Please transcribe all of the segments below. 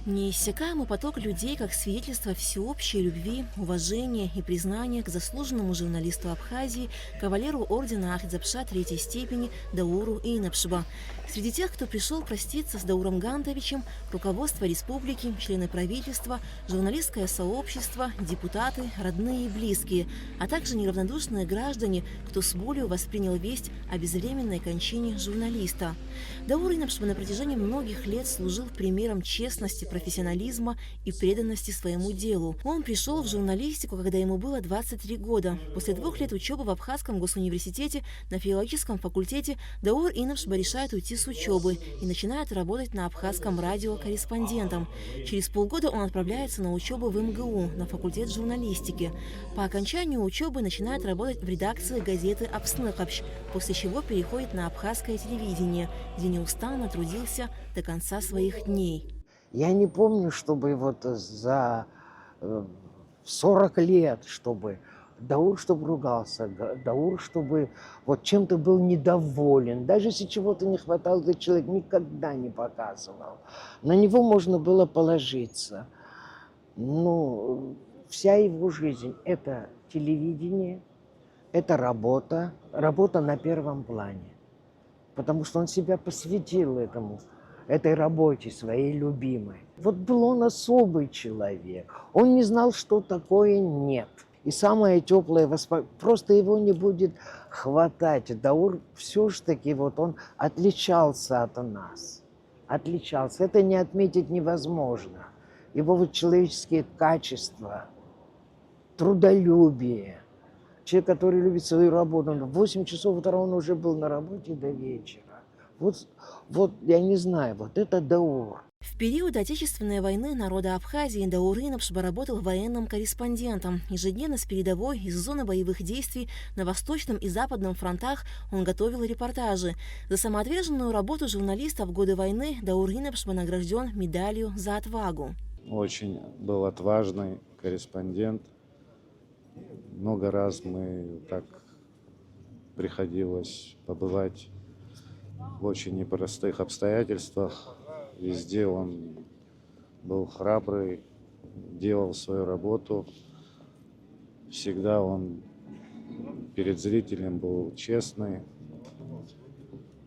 Неиссякаемый поток людей как свидетельство всеобщей любви, уважения и признания к заслуженному журналисту Абхазии, кавалеру ордена Ахтзапша третьей степени Дауру Инапшба. Среди тех, кто пришел проститься с Дауром Гантовичем, руководство республики, члены правительства, журналистское сообщество, депутаты, родные и близкие, а также неравнодушные граждане, кто с болью воспринял весть о безвременной кончине журналиста. Даур Инапшба на протяжении многих лет служил примером честности, профессионализма и преданности своему делу. Он пришел в журналистику, когда ему было 23 года. После 2 лет учебы в Абхазском госуниверситете на филологическом факультете Даур Инапшба решает уйти с учебы и начинает работать на абхазском радио корреспондентом. Через полгода он отправляется на учебу в МГУ на факультет журналистики. По окончанию учебы начинает работать в редакции газеты «Апсныкапщ», после чего переходит на абхазское телевидение, где неустанно трудился до конца своих дней. Я не помню, чтобы вот за 40 лет, чтобы Даур, чтобы ругался, Даур, чтобы вот чем-то был недоволен. Даже если чего-то не хватало, этот человек никогда не показывал. На него можно было положиться. Ну, вся его жизнь – это телевидение, это работа, работа на первом плане. Потому что он себя посвятил этой работе своей любимой. Вот был он особый человек. Он не знал, что такое нет. И самое теплое воспоминание, просто его не будет хватать. Даур все ж таки вот он отличался от нас. Отличался. Это не отметить невозможно. Его вот человеческие качества, трудолюбие. Человек, который любит свою работу. В 8 часов утра он уже был на работе до вечера. Вот я не знаю, вот это Даур. В период Отечественной войны народа Абхазии Даур Инапшба работал военным корреспондентом. Ежедневно с передовой из зоны боевых действий на Восточном и Западном фронтах он готовил репортажи. За самоотверженную работу журналиста в годы войны Даур Инапшба награжден медалью за отвагу. Очень был отважный корреспондент. Много раз мы так приходилось побывать в очень непростых обстоятельствах. Везде он был храбрый, делал свою работу. Всегда он перед зрителем был честный,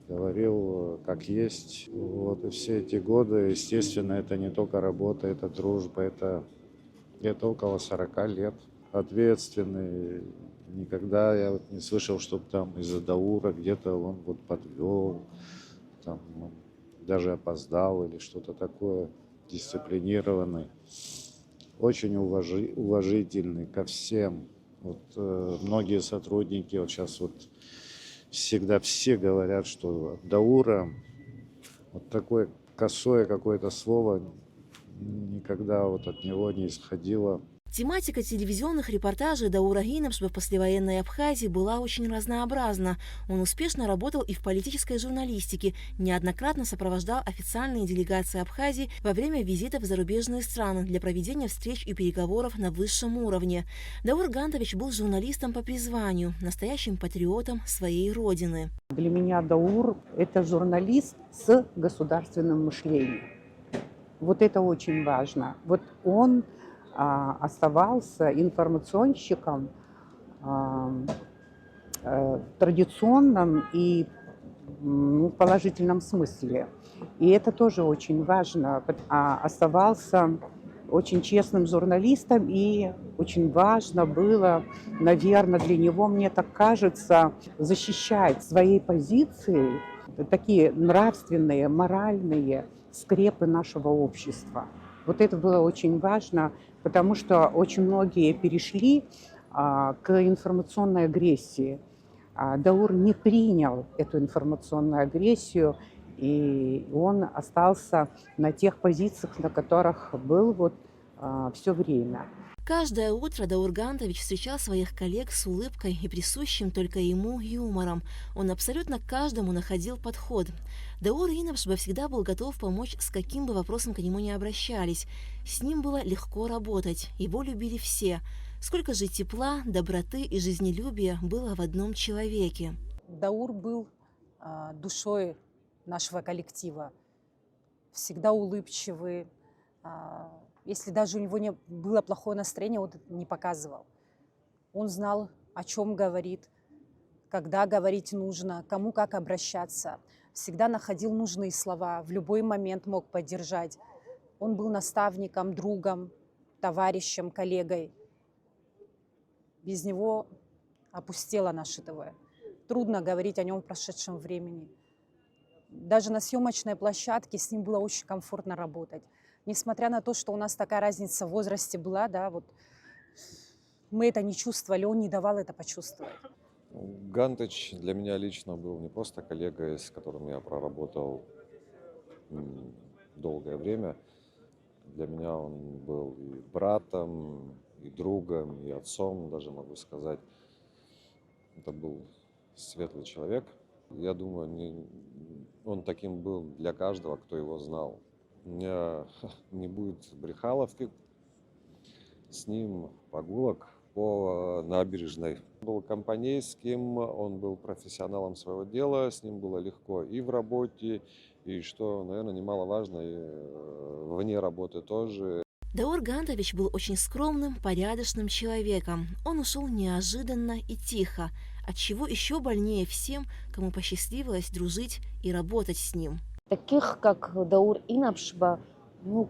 говорил как есть. Вот и все эти годы, естественно, это не только работа, это дружба, это около 40 лет. Ответственный. Никогда я вот не слышал, чтобы там из-за Даура где-то он вот подвел, там, даже опоздал или что-то такое, дисциплинированный. Очень уважительный ко всем. Вот, многие сотрудники вот сейчас вот всегда все говорят, что от Даура вот такое косое какое-то слово никогда вот от него не исходило. Тематика телевизионных репортажей Даура Инапшба в послевоенной Абхазии была очень разнообразна. Он успешно работал и в политической журналистике, неоднократно сопровождал официальные делегации Абхазии во время визитов в зарубежные страны для проведения встреч и переговоров на высшем уровне. Даур Гантович был журналистом по призванию, настоящим патриотом своей родины. Для меня Даур – это журналист с государственным мышлением. Вот это очень важно. Вот он оставался информационщиком в традиционном и положительном смысле. И это тоже очень важно. Оставался очень честным журналистом, и очень важно было, наверное, для него, мне так кажется, защищать своей позиции такие нравственные, моральные скрепы нашего общества. Вот это было очень важно, потому что очень многие перешли к информационной агрессии. Даур не принял эту информационную агрессию, и он остался на тех позициях, на которых был все время. Каждое утро Даур Гантович встречал своих коллег с улыбкой и присущим только ему юмором. Он абсолютно к каждому находил подход. Даур Инапшба всегда был готов помочь, с каким бы вопросом к нему ни обращались. С ним было легко работать, его любили все. Сколько же тепла, доброты и жизнелюбия было в одном человеке. Даур был душой нашего коллектива. Всегда улыбчивый, Если даже у него не было плохое настроение, он это не показывал. Он знал, о чем говорит, когда говорить нужно, кому как обращаться. Всегда находил нужные слова, в любой момент мог поддержать. Он был наставником, другом, товарищем, коллегой. Без него опустело наше ТВ. Трудно говорить о нем в прошедшем времени. Даже на съемочной площадке с ним было очень комфортно работать. Несмотря на то, что у нас такая разница в возрасте была, да, вот мы это не чувствовали, он не давал это почувствовать. Гантыч для меня лично был не просто коллегой, с которым я проработал долгое время. Для меня он был и братом, и другом, и отцом, даже могу сказать. Это был светлый человек. Я думаю, он таким был для каждого, кто его знал. У меня не будет брехаловки, с ним прогулок по набережной. Он был компанейским, он был профессионалом своего дела, с ним было легко и в работе, и, что, наверное, немаловажно, и вне работы тоже. Даур Гантович был очень скромным, порядочным человеком. Он ушел неожиданно и тихо, отчего еще больнее всем, кому посчастливилось дружить и работать с ним. Таких, как Даур Инапшба,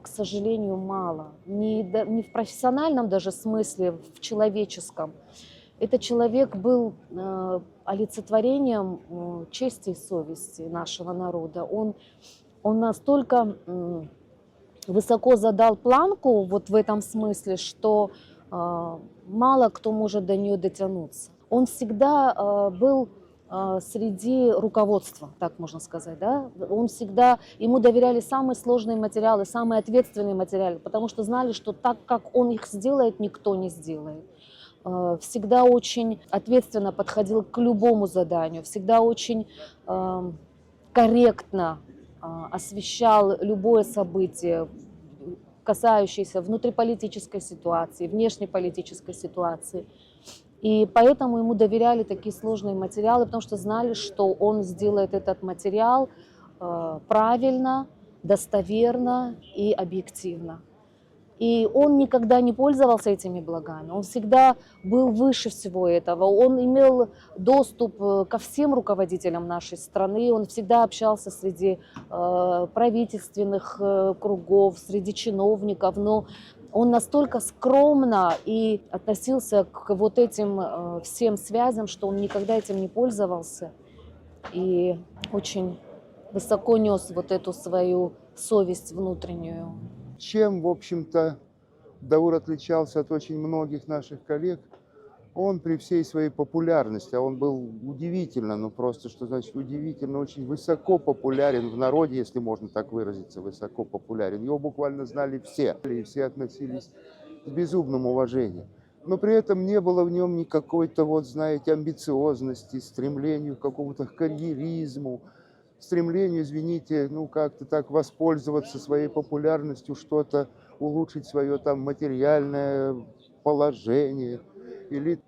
к сожалению, мало. Не в профессиональном даже смысле, в человеческом. Этот человек был олицетворением чести и совести нашего народа. Он настолько высоко задал планку вот в этом смысле, что мало кто может до нее дотянуться. Он всегда был среди руководства, так можно сказать, да? Ему доверяли самые сложные материалы, самые ответственные материалы, потому что знали, что так, как он их сделает, никто не сделает. Всегда очень ответственно подходил к любому заданию, всегда очень корректно освещал любое событие, касающееся внутриполитической ситуации, внешнеполитической ситуации. И поэтому ему доверяли такие сложные материалы, потому что знали, что он сделает этот материал правильно, достоверно и объективно. И он никогда не пользовался этими благами, он всегда был выше всего этого, он имел доступ ко всем руководителям нашей страны, он всегда общался среди правительственных кругов, среди чиновников, но он настолько скромно и относился к вот этим всем связям, что он никогда этим не пользовался и очень высоко нес вот эту свою совесть внутреннюю. Чем, в общем-то, Даур отличался от очень многих наших коллег, он при всей своей популярности, а он был удивительно, просто что значит удивительно, очень высоко популярен в народе, если можно так выразиться, высоко популярен. Его буквально знали все, и все относились с безумным уважением. Но при этом не было в нем никакой-то, знаете, амбициозности, стремлению к какому-то карьеризму, стремлению, извините, как-то так воспользоваться своей популярностью, что-то улучшить свое там материальное положение.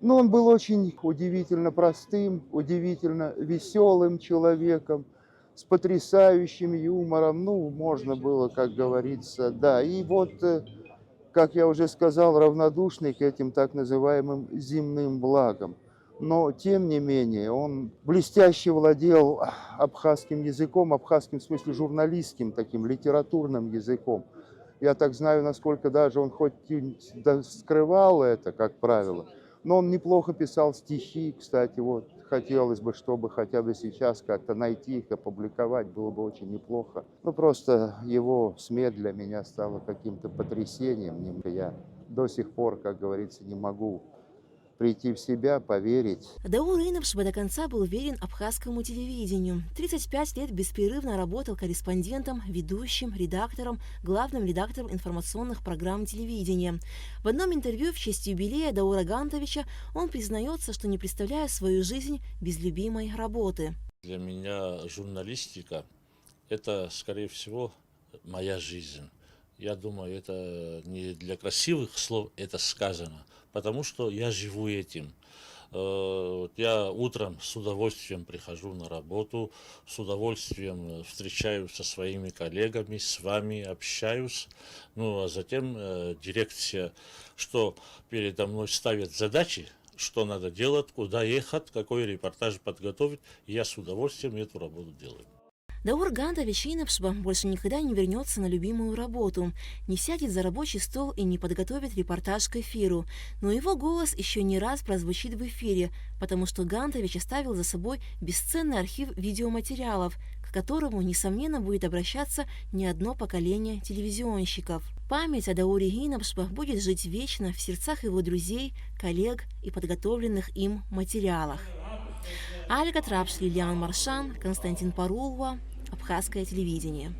Но он был очень удивительно простым, удивительно веселым человеком, с потрясающим юмором, можно было, как говорится, да. И вот, как я уже сказал, равнодушный к этим так называемым земным благам. Но, тем не менее, он блестяще владел абхазским языком, абхазским в смысле журналистским, таким литературным языком. Я так знаю, насколько даже он хоть и скрывал это, как правило, но он неплохо писал стихи, кстати, хотелось бы, чтобы хотя бы сейчас как-то найти их, опубликовать, было бы очень неплохо. Просто его смерть для меня стала каким-то потрясением. Я до сих пор, как говорится, не могу прийти в себя, поверить. Даур Инапшба до конца был верен абхазскому телевидению. 35 лет беспрерывно работал корреспондентом, ведущим, редактором, главным редактором информационных программ телевидения. В одном интервью в честь юбилея Даура Гантовича он признается, что не представляет свою жизнь без любимой работы. Для меня журналистика – это, скорее всего, моя жизнь. Я думаю, это не для красивых слов это сказано, потому что я живу этим. Вот я утром с удовольствием прихожу на работу, с удовольствием встречаюсь со своими коллегами, с вами общаюсь. Ну, а затем дирекция, что передо мной ставит задачи, что надо делать, куда ехать, какой репортаж подготовить, и я с удовольствием эту работу делаю. Даур Гантович Инапшба больше никогда не вернется на любимую работу, не сядет за рабочий стол и не подготовит репортаж к эфиру. Но его голос еще не раз прозвучит в эфире, потому что Гантович оставил за собой бесценный архив видеоматериалов, к которому, несомненно, будет обращаться не одно поколение телевизионщиков. Память о Дауре Инапшба будет жить вечно в сердцах его друзей, коллег и подготовленных им материалах. Альга Трапш, Лилиан Маршан, Константин Парулова, Абхазское телевидение.